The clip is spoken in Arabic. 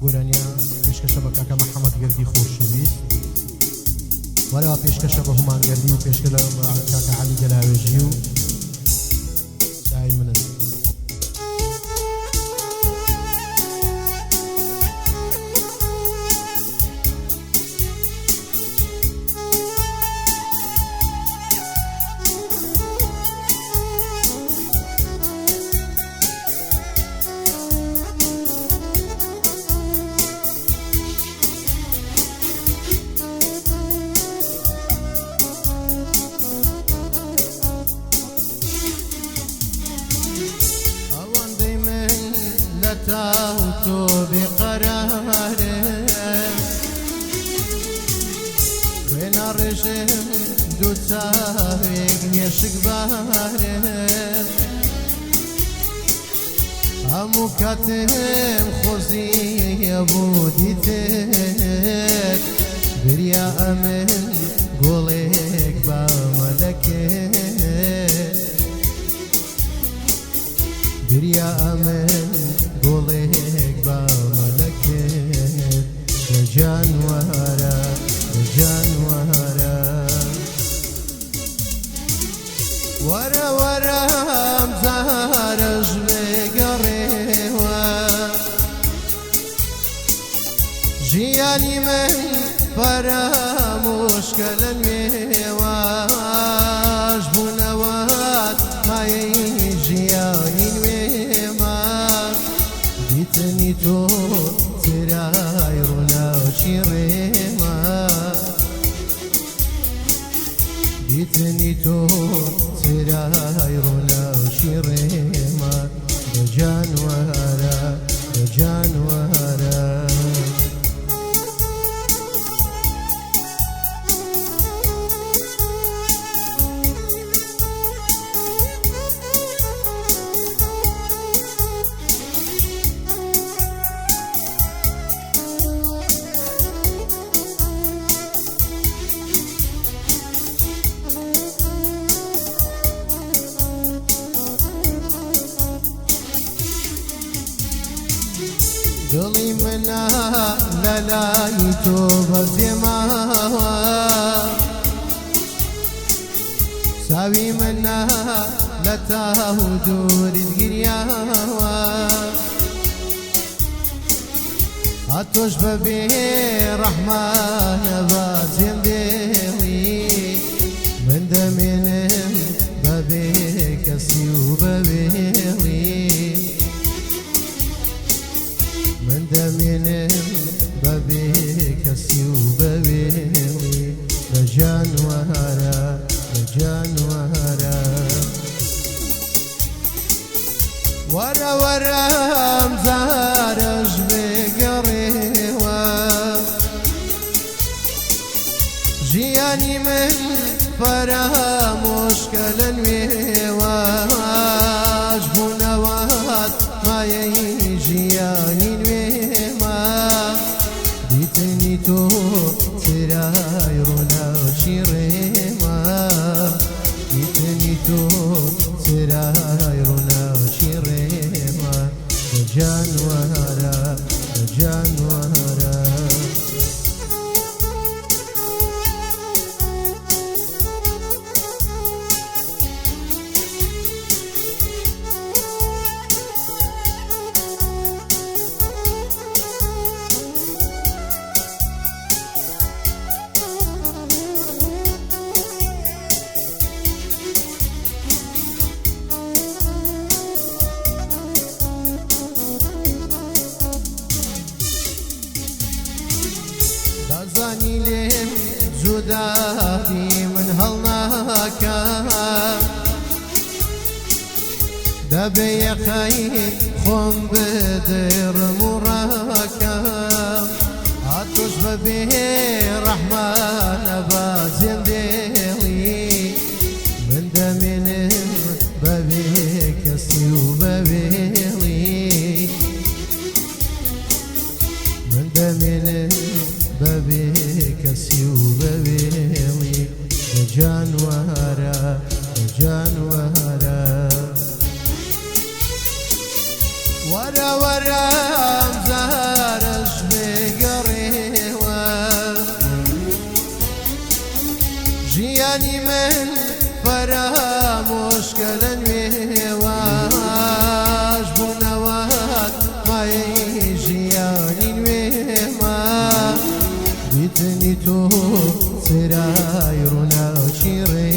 گۆرانیا پێشکەشە بە کاکە محەممەد گەردی خۆشەویست وەرەوە پێشکەشە بە هومانگەردی و پێشکە لە کاکە عەلی گەلاوێژی و چاوی منن تاوتو بقراره وين الرجم دو تاويق نيشك باره همو كاتم خوزي يبوديتك بريا امن قولك باملكك بريا امن قولك بملكت بجانورا بجانورا ورا ورا مزارج بقريوة جياني من فرا مشكلة الميواج بنوات ما يجياني دیتنی تو ترای رونا شیرما دیتنی تو ترای رونا شیرما بجانورا بجانورا دڵی منە لەلای تۆ بەزێماوە ساوی منە لە تاو دوورت گریاوە هاتۆش بەبێ ڕەحمانە بازێم دێڵی من دەمێنم بەبێ کەسی و بەبێڵی من دمينم ببيك سيو ببيلي بجانورا بجانورا ورا ورا مزارج بقريوة جياني من فرا مشكل الميواج بنوات ما يجياني تو ترای رونا شیرما دیتنی تو ترای رونا شیرما بجانورا بجانورا زاني لم جدادي من هلناك دبي خير خم بدر مراك عطش ببي رحمن بازم ديلي من دمن ببي كسي وببيلي من دمن ببيك سيو ببيلي بجانورا بجانورا ورا ورا مزارج ژیانی من فرامۆشکە لە نوێواش بوونەوەت مایەی ژیانی نوێما دیتنی تۆ سێرای ڕووناچی ڕێ